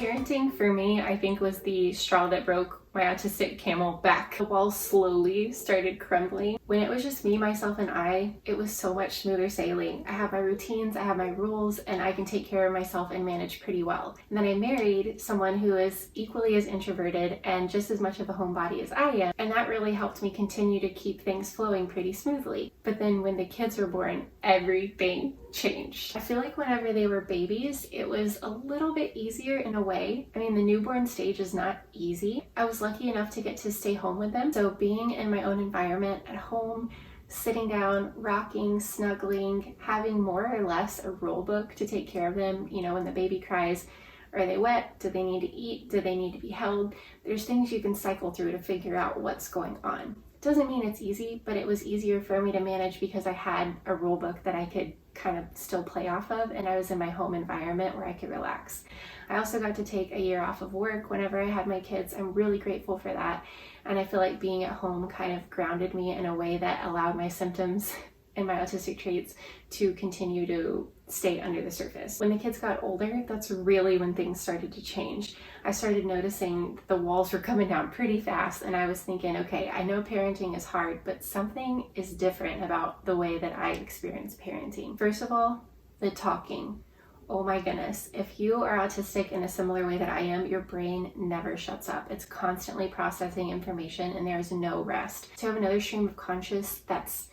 Parenting for me, I think, was the straw that broke my autistic camel back. The walls slowly started crumbling. When it was just me, myself, and I, it was so much smoother sailing. I have my routines, I have my rules, and I can take care of myself and manage pretty well. And then I married someone who is equally as introverted and just as much of a homebody as I am, and that really helped me continue to keep things flowing pretty smoothly. But then when the kids were born, everything changed. I feel like whenever they were babies, it was a little bit easier in a way. I mean, the newborn stage is not easy. I was lucky enough to get to stay home with them. So being in my own environment at home, sitting down, rocking, snuggling, having more or less a rule book to take care of them. You know, when the baby cries, are they wet? Do they need to eat? Do they need to be held? There's things you can cycle through to figure out what's going on. Doesn't mean it's easy, but it was easier for me to manage because I had a rule book that I could kind of still play off of, and I was in my home environment where I could relax. I also got to take a year off of work whenever I had my kids. I'm really grateful for that, and I feel like being at home kind of grounded me in a way that allowed my symptoms and my autistic traits to continue to stay under the surface. When the kids got older, that's really when things started to change. I started noticing the walls were coming down pretty fast, and I was thinking, okay, I know parenting is hard, but something is different about the way that I experience parenting. First of all, the talking. Oh my goodness, if you are autistic in a similar way that I am, your brain never shuts up. It's constantly processing information and there is no rest. To have another stream of conscious that's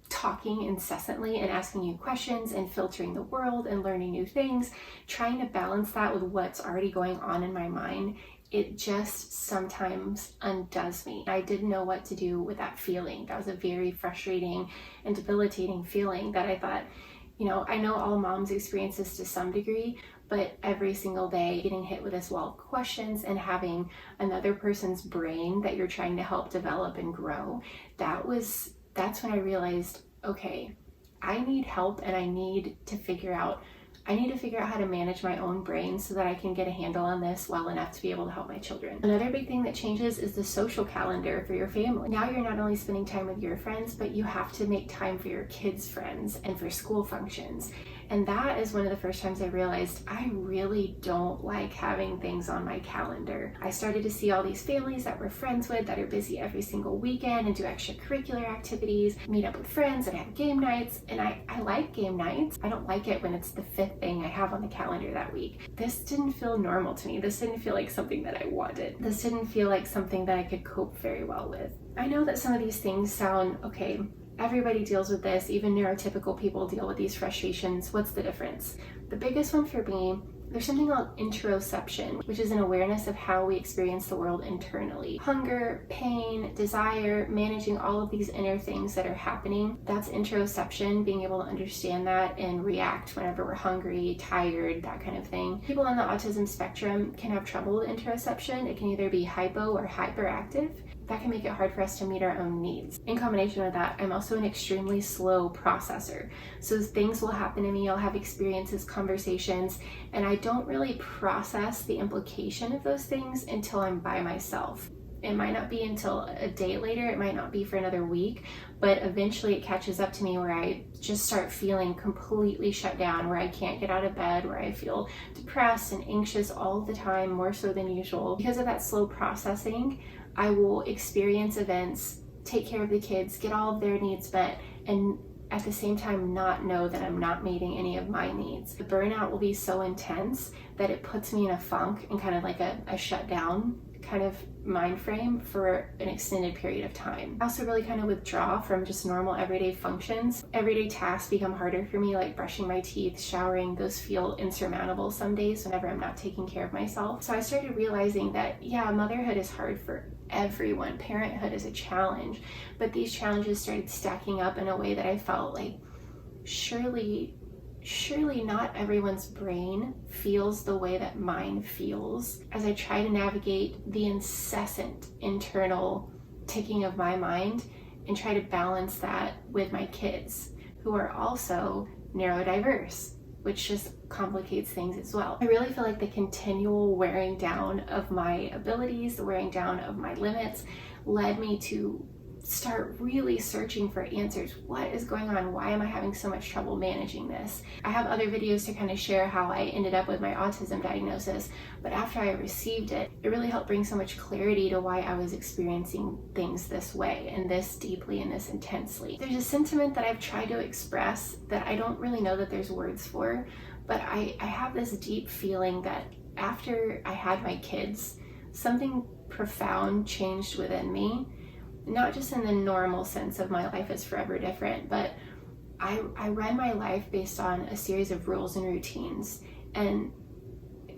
talking incessantly and asking you questions and filtering the world and learning new things, trying to balance that with what's already going on in my mind, it just sometimes undoes me. I didn't know what to do with that feeling. That was a very frustrating and debilitating feeling that I thought, you know, I know all moms experience this to some degree, but every single day getting hit with this wall of questions and having another person's brain that you're trying to help develop and grow, that's when I realized, okay, I need help and I need to figure out how to manage my own brain so that I can get a handle on this well enough to be able to help my children. Another big thing that changes is the social calendar for your family. Now you're not only spending time with your friends, but you have to make time for your kids' friends and for school functions. And that is one of the first times I realized I really don't like having things on my calendar. I started to see all these families that we're friends with that are busy every single weekend and do extracurricular activities, meet up with friends and have game nights. And I like game nights. I don't like it when it's the fifth thing I have on the calendar that week. This didn't feel normal to me. This didn't feel like something that I wanted. This didn't feel like something that I could cope very well with. I know that some of these things sound, okay, everybody deals with this, even neurotypical people deal with these frustrations. What's the difference? The biggest one for me, there's something called interoception, which is an awareness of how we experience the world internally. Hunger, pain, desire, managing all of these inner things that are happening. That's interoception, being able to understand that and react whenever we're hungry, tired, that kind of thing. People on the autism spectrum can have trouble with interoception. It can either be hypo or hyperactive. That can make it hard for us to meet our own needs. In combination with that, I'm also an extremely slow processor. So things will happen to me, I'll have experiences, conversations, and I don't really process the implication of those things until I'm by myself. It might not be until a day later, it might not be for another week, but eventually it catches up to me where I just start feeling completely shut down, where I can't get out of bed, where I feel depressed and anxious all the time, more so than usual. Because of that slow processing, I will experience events, take care of the kids, get all of their needs met, and at the same time not know that I'm not meeting any of my needs. The burnout will be so intense that it puts me in a funk and kind of like a shutdown kind of mind frame for an extended period of time. I also really kind of withdraw from just normal everyday functions. Everyday tasks become harder for me, like brushing my teeth, showering. Those feel insurmountable some days whenever I'm not taking care of myself. So I started realizing that, yeah, motherhood is hard for everyone. Parenthood is a challenge, but these challenges started stacking up in a way that I felt like surely not everyone's brain feels the way that mine feels as I try to navigate the incessant internal ticking of my mind and try to balance that with my kids, who are also neurodiverse, which just complicates things as well. I really feel like the continual wearing down of my abilities, the wearing down of my limits, led me to start really searching for answers. What is going on? Why am I having so much trouble managing this? I have other videos to kind of share how I ended up with my autism diagnosis, but after I received it, it really helped bring so much clarity to why I was experiencing things this way and this deeply and this intensely. There's a sentiment that I've tried to express that I don't really know that there's words for, but I have this deep feeling that after I had my kids, something profound changed within me. Not just in the normal sense of my life is forever different, but I run my life based on a series of rules and routines. And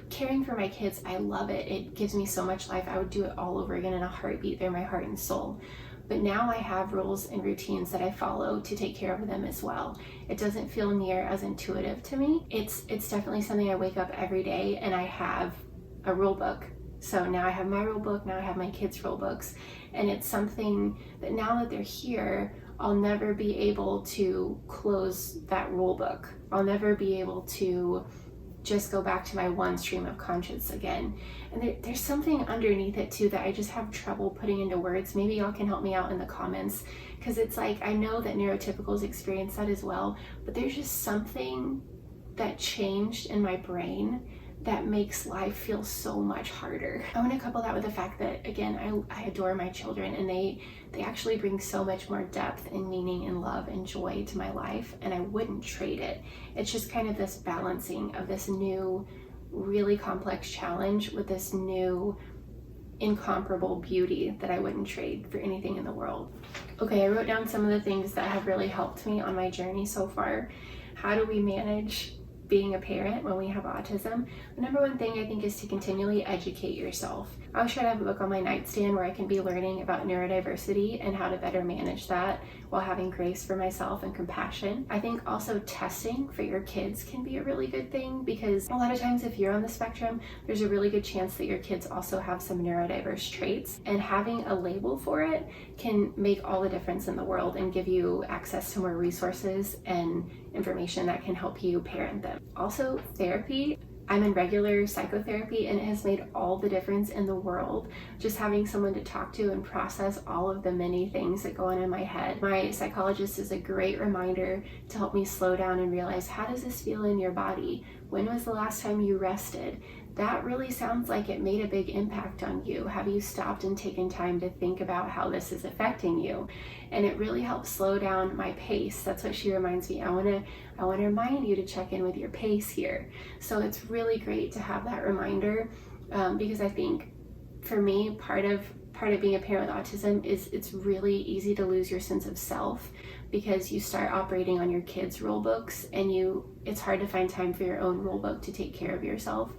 caring for my kids, I love it. It gives me so much life. I would do it all over again in a heartbeat. They're my heart and soul. But now I have rules and routines that I follow to take care of them as well. It doesn't feel near as intuitive to me. It's definitely something I wake up every day and I have a rule book. So now I have my rule book, now I have my kids' rule books, and it's something that now that they're here, I'll never be able to close that rule book. I'll never be able to just go back to my one stream of conscience again. And there's something underneath it too that I just have trouble putting into words. Maybe y'all can help me out in the comments, because it's like, I know that neurotypicals experience that as well, but there's just something that changed in my brain that makes life feel so much harder. I want to couple that with the fact that, again, I adore my children, and they actually bring so much more depth and meaning and love and joy to my life, and I wouldn't trade it. It's just kind of this balancing of this new, really complex challenge with this new, incomparable beauty that I wouldn't trade for anything in the world. Okay, I wrote down some of the things that have really helped me on my journey so far. How do we manage being a parent when we have autism? The number one thing I think is to continually educate yourself. I always try to have a book on my nightstand where I can be learning about neurodiversity and how to better manage that while having grace for myself and compassion. I think also testing for your kids can be a really good thing, because a lot of times if you're on the spectrum, there's a really good chance that your kids also have some neurodiverse traits, and having a label for it can make all the difference in the world and give you access to more resources and information that can help you parent them. Also, therapy. I'm in regular psychotherapy, and it has made all the difference in the world. Just having someone to talk to and process all of the many things that go on in my head. My psychologist is a great reminder to help me slow down and realize, how does this feel in your body? When was the last time you rested? That really sounds like it made a big impact on you. Have you stopped and taken time to think about how this is affecting you? And it really helps slow down my pace. That's what she reminds me. I want to remind you to check in with your pace here. So it's really great to have that reminder, because I think for me, part of being a parent with autism is it's really easy to lose your sense of self, because you start operating on your kids' rule books, and it's hard to find time for your own rule book to take care of yourself.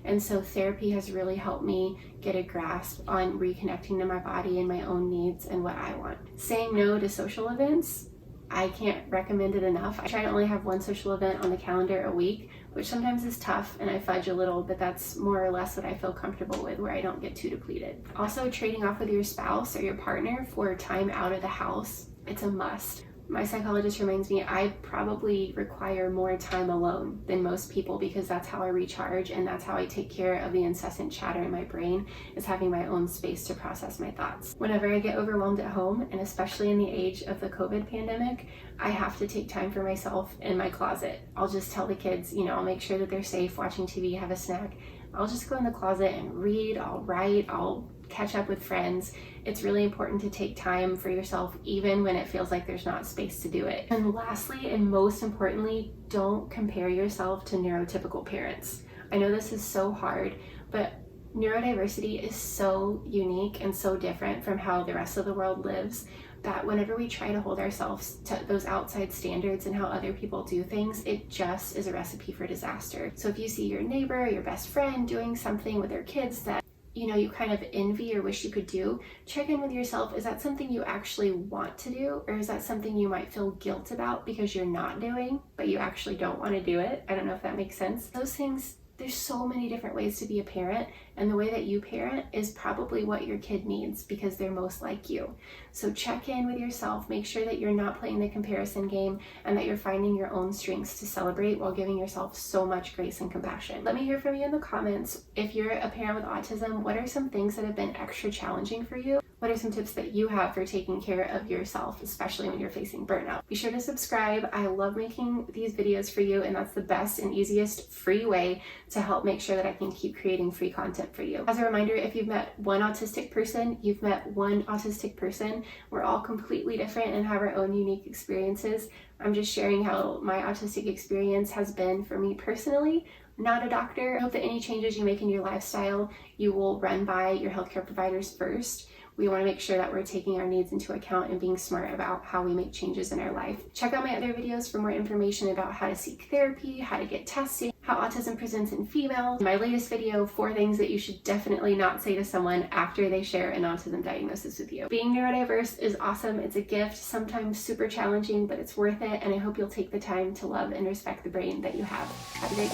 And so therapy has really helped me get a grasp on reconnecting to my body and my own needs and what I want. Saying no to social events, I can't recommend it enough. I try to only have one social event on the calendar a week, which sometimes is tough and I fudge a little, but that's more or less what I feel comfortable with, where I don't get too depleted. Also, trading off with your spouse or your partner for time out of the house, it's a must. My psychologist reminds me I probably require more time alone than most people, because that's how I recharge and that's how I take care of the incessant chatter in my brain, is having my own space to process my thoughts. Whenever I get overwhelmed at home, and especially in the age of the COVID pandemic, I have to take time for myself in my closet. I'll just tell the kids, I'll make sure that they're safe watching TV, have a snack. I'll just go in the closet and read, I'll write, I'll catch up with friends. It's really important to take time for yourself, even when it feels like there's not space to do it. And lastly, and most importantly, don't compare yourself to neurotypical parents. I know this is so hard, but neurodiversity is so unique and so different from how the rest of the world lives, that whenever we try to hold ourselves to those outside standards and how other people do things, it just is a recipe for disaster. So if you see your neighbor, your best friend doing something with their kids that you kind of envy or wish you could do, check in with yourself. Is that something you actually want to do? Or is that something you might feel guilt about because you're not doing, but you actually don't want to do it? I don't know if that makes sense. Those things, there's so many different ways to be a parent, and the way that you parent is probably what your kid needs, because they're most like you. So check in with yourself, make sure that you're not playing the comparison game, and that you're finding your own strengths to celebrate while giving yourself so much grace and compassion. Let me hear from you in the comments. If you're a parent with autism, what are some things that have been extra challenging for you? What are some tips that you have for taking care of yourself, especially when you're facing burnout? Be sure to subscribe. I love making these videos for you, and that's the best and easiest free way to help make sure that I can keep creating free content for you. As a reminder, if you've met one autistic person, you've met one autistic person. We're all completely different and have our own unique experiences. I'm just sharing how my autistic experience has been for me personally. Not a doctor. I hope that any changes you make in your lifestyle, you will run by your healthcare providers first. We want to make sure that we're taking our needs into account and being smart about how we make changes in our life. Check out my other videos for more information about how to seek therapy, how to get tested, how autism presents in females. My latest video, 4 things that you should definitely not say to someone after they share an autism diagnosis with you. Being neurodiverse is awesome. It's a gift, sometimes super challenging, but it's worth it. And I hope you'll take the time to love and respect the brain that you have. Have a great day.